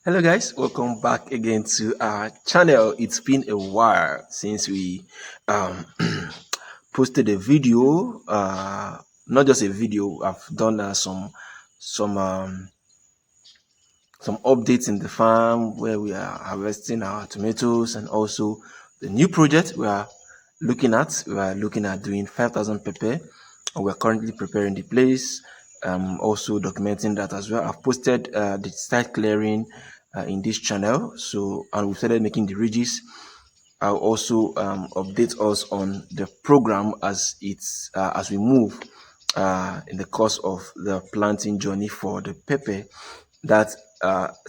Hello guys, welcome back again to our channel. It's been a while since we um, posted a video. Not just a video. I've done some um, some updates in the farm where we are harvesting our tomatoes, and also the new project we are looking at. We are looking at doing 5,000 pepper, and we're currently preparing the place. Also documenting that as well. I've posted the site clearing in this channel, so and we started making the ridges. I'll also update us on the program as we move in the course of the planting journey for the pepper. That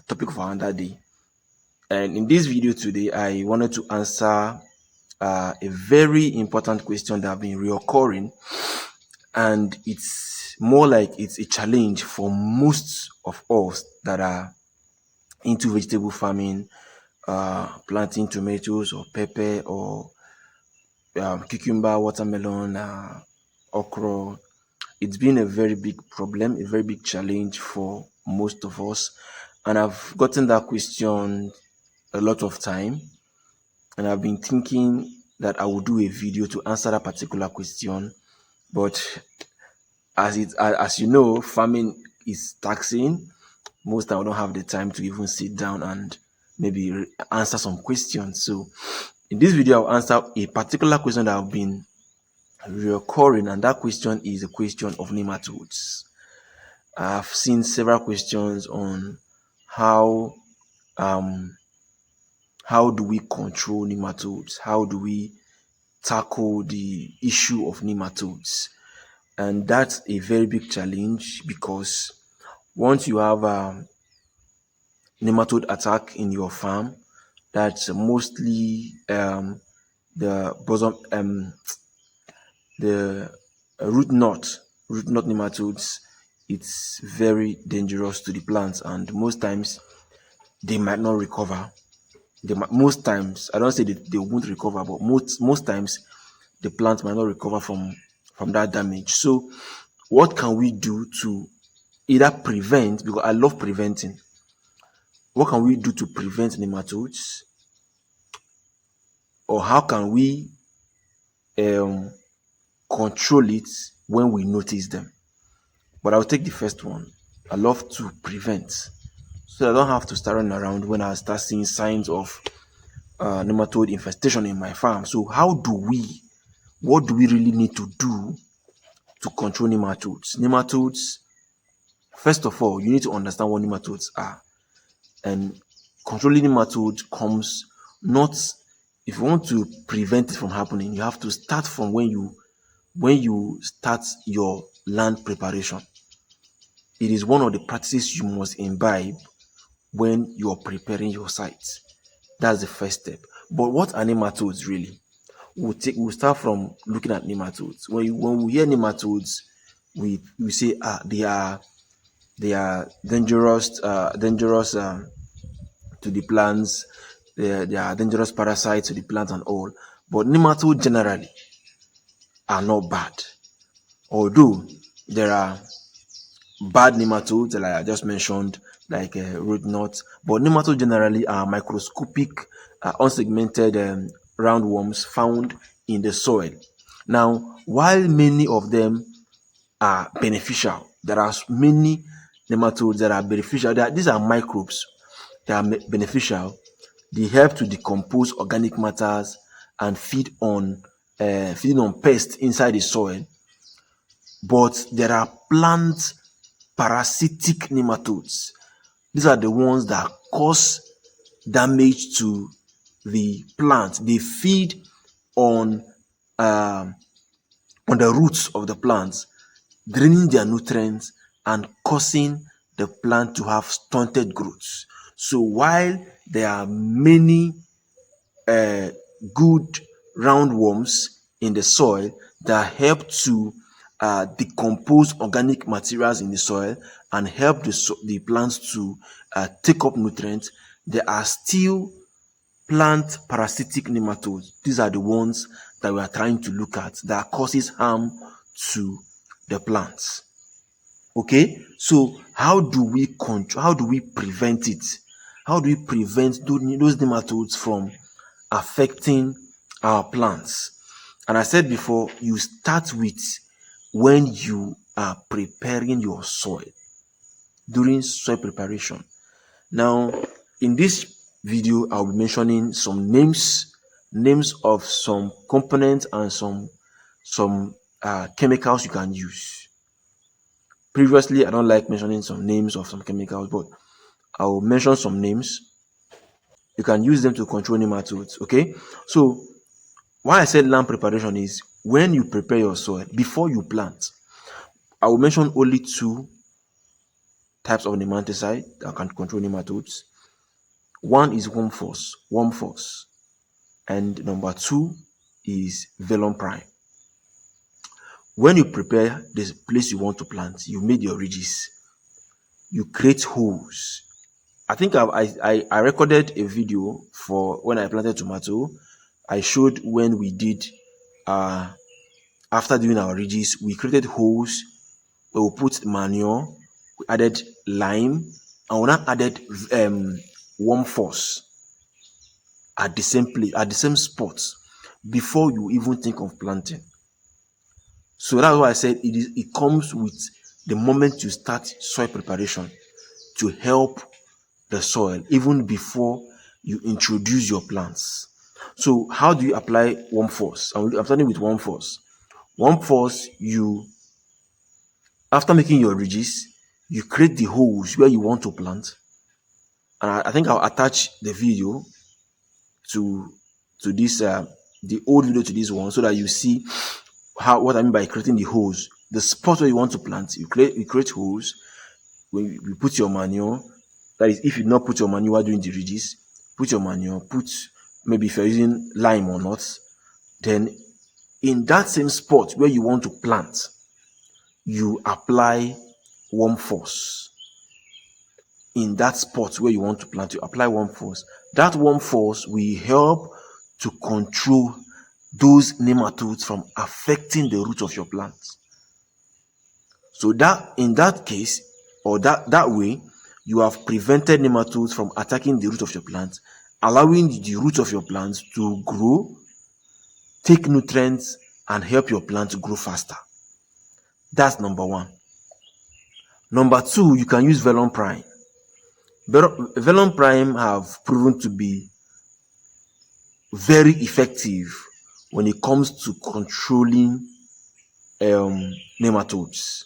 topic for another day. And in this video today, I wanted to answer a very important question that have been reoccurring, and it's more like it's a challenge for most of us that are into vegetable farming, planting tomatoes or pepper or cucumber, watermelon, okra. It's been a very big problem, a very big challenge for most of us. And I've gotten that question a lot of time, and I've been thinking that I will do a video to answer that particular question. But as you know, farming is taxing. Most time I don't have the time to even sit down and maybe answer some questions. So in this video, I'll answer a particular question that have been recurring, and that question is a question of nematodes. I've seen several questions on how um how do we control nematodes, how do we tackle the issue of nematodes. And that's a very big challenge, because once you have nematode attack in your farm, that's mostly the bosom the root knot nematodes. It's very dangerous to the plants, and most times they might not recover. Most times, I don't say that they won't recover, but most times the plant might not recover from that damage. So what can we do to either prevent, because I love preventing, what can we do to prevent nematodes, or how can we um, control it when we notice them? But I'll take the first one. I love to prevent, so I don't have to start running around when I start seeing signs of nematode infestation in my farm. So what do we really need to do to control nematodes? Nematodes, first of all, you need to understand what nematodes are. And controlling nematodes comes not, if you want to prevent it from happening, you have to start from when you start your land preparation. It is one of the practices you must imbibe when you are preparing your site. That's the first step. But what are nematodes really? We'll start from looking at nematodes. When we hear nematodes, we say they are dangerous to the plants. They are dangerous parasites to the plants and all. But nematodes generally are not bad, although there are bad nematodes like I just mentioned, like root knot. But nematodes generally are microscopic, unsegmented roundworms found in the soil. Now, while many of them are beneficial, there are many nematodes that are beneficial. These are microbes. They are beneficial. They help to decompose organic matters and feeding on pests inside the soil. But there are plant parasitic nematodes. These are the ones that cause damage to the plant. They feed on the roots of the plants, draining their nutrients and causing the plant to have stunted growth. So while there are many good roundworms in the soil that help to decompose organic materials in the soil and help the plants to take up nutrients, there are still plant parasitic nematodes. These are the ones that we are trying to look at that causes harm to the plants. Okay, so how do we prevent it? How do we prevent those nematodes from affecting our plants? And I said before, you start with when you are preparing your soil, during soil preparation. Now, in this video, I'll be mentioning some names of some components and some chemicals you can use. Previously, I don't like mentioning some names of some chemicals, but I'll mention some names. You can use them to control nematodes. Okay, so why I said land preparation is when you prepare your soil before you plant. I will mention only two types of nematicide that can control nematodes. One is worm force, and number two is Vellum Prime. When you prepare the place you want to plant, you made your ridges, you create holes. I think I recorded a video for when I planted tomato. I showed when we did after doing our ridges, we created holes where we put manure, we added lime, and we now added worm force at the same place, at the same spot, before you even think of planting. So that's why I said it comes with the moment you start soil preparation to help the soil even before you introduce your plants. So how do you apply worm force? I'm starting with worm force. Worm force, after making your ridges, you create the holes where you want to plant. And I think I'll attach the video to this the old video to this one, so that you see what I mean by creating the holes. The spot where you want to plant, you create holes. When you put your manure, that is, if you not put your manure while doing the ridges, put your manure, put maybe if you're using lime or not, then in that same spot where you want to plant, you apply worm force. In that spot where you want to plant, you apply worm force. That worm force will help to control those nematodes from affecting the root of your plants. So that in that case, or that way, you have prevented nematodes from attacking the root of your plant, allowing the root of your plant to grow, take nutrients, and help your plant to grow faster. That's number one. Number two, you can use Vellum Prime. Vellum Prime have proven to be very effective when it comes to controlling nematodes.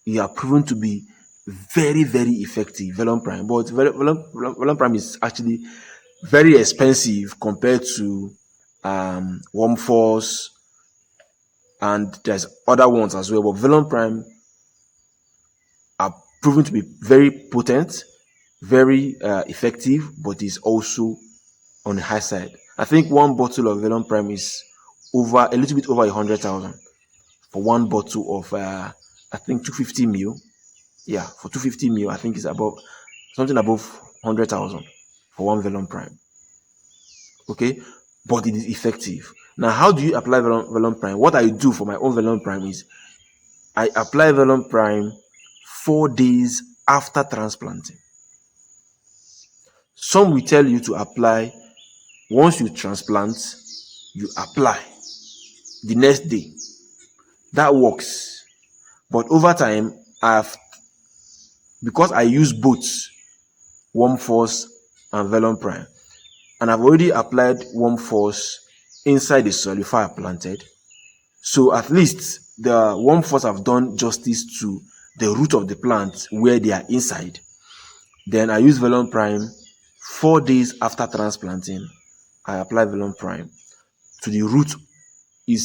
It have proven to be very, very effective, Vellum Prime. But Vellum Prime is actually very expensive compared to Worm Force, and there's other ones as well. But Vellum Prime are proven to be very potent, very effective, but is also on the high side. I think one bottle of Vellum Prime is over a little bit over 100,000 for one bottle of I think 250 ml. Yeah, for 250 ml, I think it's about something above 100,000 for one Vellum Prime. Okay, but it is effective. Now, how do you apply Vellum Prime? What I do for my own Vellum Prime is I apply Vellum Prime 4 days after transplanting. Some will tell you to apply once you transplant, you apply the next day. That works. But over time, because I use both Worm Force and Vellum Prime, and I've already applied Worm Force inside the soil before I planted, so at least the Worm Force have done justice to the root of the plant where they are inside. Then I use Vellum Prime 4 days after transplanting. I apply Vellum Prime to the root. You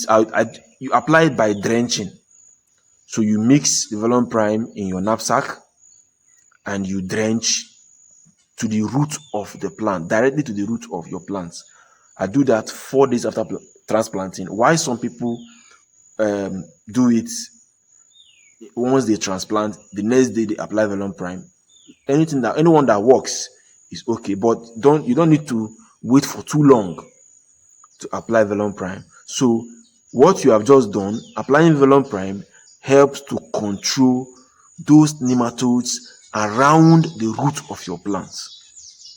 apply it by drenching. So you mix the Vellum Prime in your knapsack and you drench to the root of the plant, directly to the root of your plants. I do that 4 days after transplanting. Why some people do it once they transplant, the next day they apply Vellum Prime. Anyone that works is okay, but you don't need to wait for too long to apply Vellum Prime. So what you have just done, applying Vellum Prime, helps to control those nematodes around the root of your plants.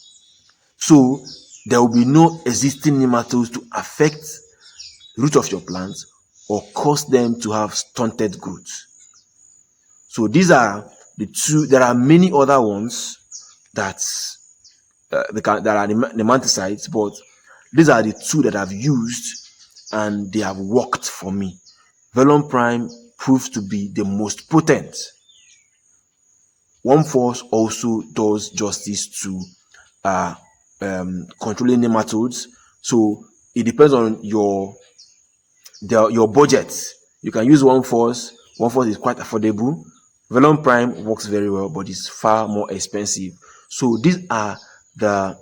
So there will be no existing nematodes to affect the root of your plants or cause them to have stunted growth. So these are the two. There are many other ones that that are nematicides, but these are the two that I've used and they have worked for me. Vellum Prime proves to be the most potent. One force also does justice to controlling nematodes. So it depends on your budget. You can use one force. One force is quite affordable. Vellum Prime works very well, but it's far more expensive. So these are the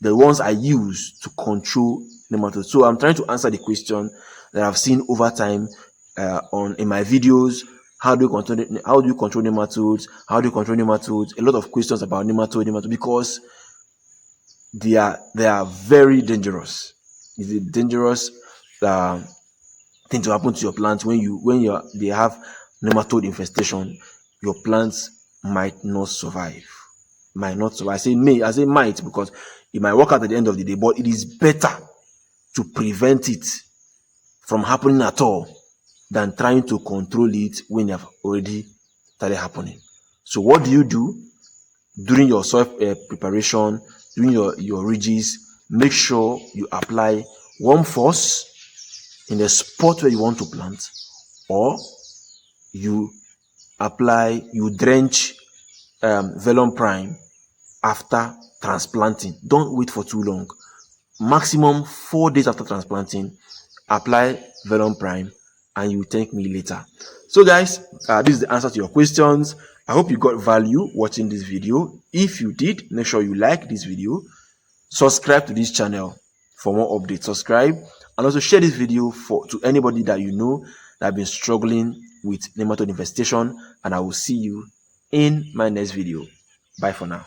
ones I use to control nematodes. So I'm trying to answer the question that I've seen over time in my videos. How do you control nematodes? How do you control nematodes? A lot of questions about nematode, because they are very dangerous. It's a dangerous thing to happen to your plants when they have nematode infestation. Your plants might not survive. I say might because it might work out at the end of the day, but it is better to prevent it from happening at all than trying to control it when they have already started happening. So what do you do during your soil preparation, during your ridges? Make sure you apply one force in the spot where you want to plant, or you drench Vellum Prime after transplanting. Don't wait for too long. Maximum 4 days after transplanting, apply Vellum Prime and you thank me later. So guys, this is the answer to your questions. I hope you got value watching this video. If you did, make sure you like this video, subscribe to this channel for more updates, subscribe, and also share this video to anybody that you know that have been struggling with nematode infestation. And I will see you in my next video. Bye for now.